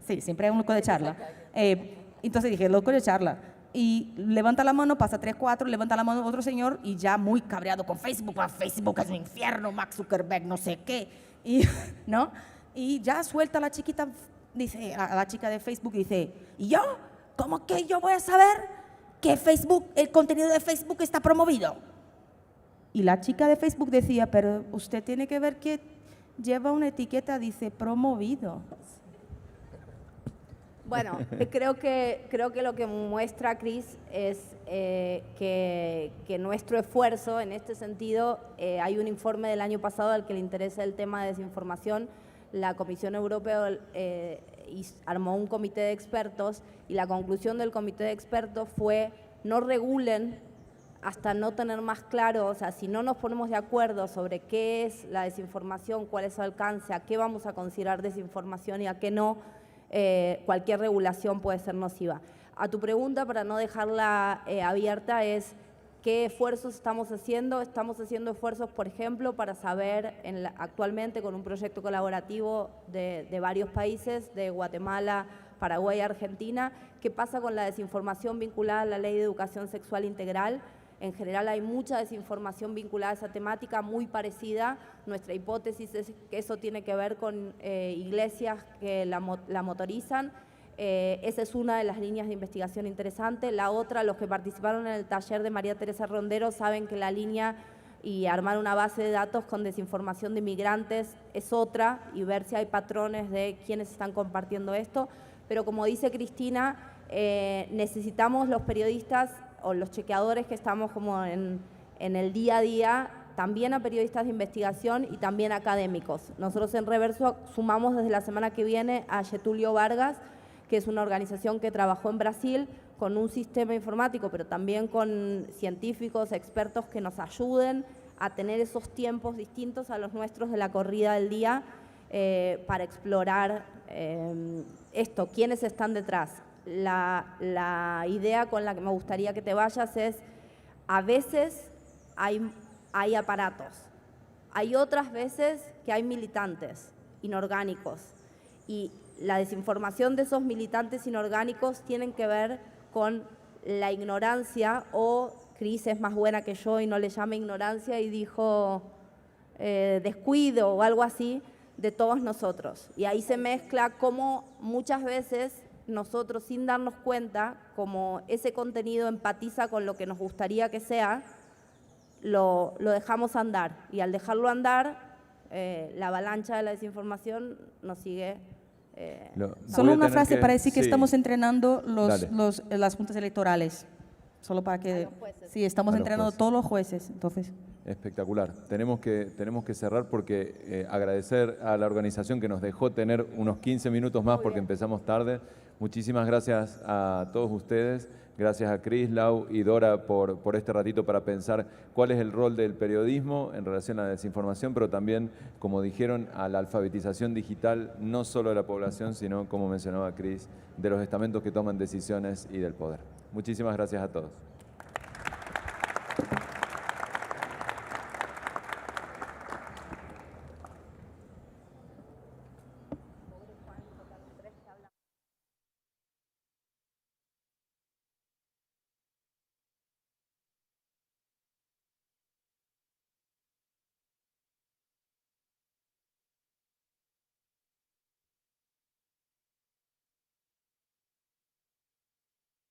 Sí, siempre hay un loco de charla. Entonces dije, loco de charla. Y levanta la mano, pasa 3, 4, levanta la mano otro señor y ya muy cabreado con Facebook, Facebook es un infierno, Mark Zuckerberg, no sé qué. Y, ¿no? Y ya suelta a la chiquita, dice, a la chica de Facebook, dice, ¿y yo? ¿Cómo que yo voy a saber que el contenido de Facebook está promovido? Y la chica de Facebook decía, pero usted tiene que ver que lleva una etiqueta, dice, promovido. Bueno, creo que lo que muestra Cris es que nuestro esfuerzo en este sentido, hay un informe del año pasado al que le interesa el tema de desinformación. La Comisión Europea armó un comité de expertos y la conclusión del comité de expertos fue no regulen hasta no tener más claro, o sea, si no nos ponemos de acuerdo sobre qué es la desinformación, cuál es su alcance, a qué vamos a considerar desinformación y a qué no, cualquier regulación puede ser nociva. A tu pregunta, para no dejarla abierta, es ¿qué esfuerzos estamos haciendo? Estamos haciendo esfuerzos, por ejemplo, para saber actualmente con un proyecto colaborativo de varios países, de Guatemala, Paraguay, Argentina, qué pasa con la desinformación vinculada a la Ley de Educación Sexual Integral. En general hay mucha desinformación vinculada a esa temática, muy parecida. Nuestra hipótesis es que eso tiene que ver con iglesias que la motorizan. Esa es una de las líneas de investigación interesante. La otra, los que participaron en el taller de María Teresa Rondero saben que la línea y armar una base de datos con desinformación de inmigrantes es otra, y ver si hay patrones de quiénes están compartiendo esto. Pero como dice Cristina, necesitamos los periodistas o los chequeadores que estamos como en el día a día, también a periodistas de investigación y también académicos. Nosotros en Reverso sumamos desde la semana que viene a Getulio Vargas, que es una organización que trabajó en Brasil con un sistema informático, pero también con científicos, expertos que nos ayuden a tener esos tiempos distintos a los nuestros de la corrida del día para explorar esto, quiénes están detrás. La idea con la que me gustaría que te vayas es, a veces hay aparatos, hay otras veces que hay militantes inorgánicos, y la desinformación de esos militantes inorgánicos tienen que ver con la ignorancia, o Cris es más buena que yo y no le llama ignorancia y dijo descuido o algo así de todos nosotros. Y ahí se mezcla cómo muchas veces nosotros, sin darnos cuenta, como ese contenido empatiza con lo que nos gustaría que sea, lo dejamos andar. Y al dejarlo andar, la avalancha de la desinformación nos sigue. Solo una frase para decir que sí. estamos entrenando las juntas electorales. Solo para que... Sí, estamos A los entrenando jueces. todos los jueces, entonces... Espectacular. Tenemos que cerrar porque agradecer a la organización que nos dejó tener unos 15 minutos más porque empezamos tarde. Muchísimas gracias a todos ustedes. Gracias a Cris, Lau y Dora por este ratito para pensar cuál es el rol del periodismo en relación a la desinformación, pero también, como dijeron, a la alfabetización digital, no solo de la población, sino, como mencionaba Cris, de los estamentos que toman decisiones y del poder. Muchísimas gracias a todos.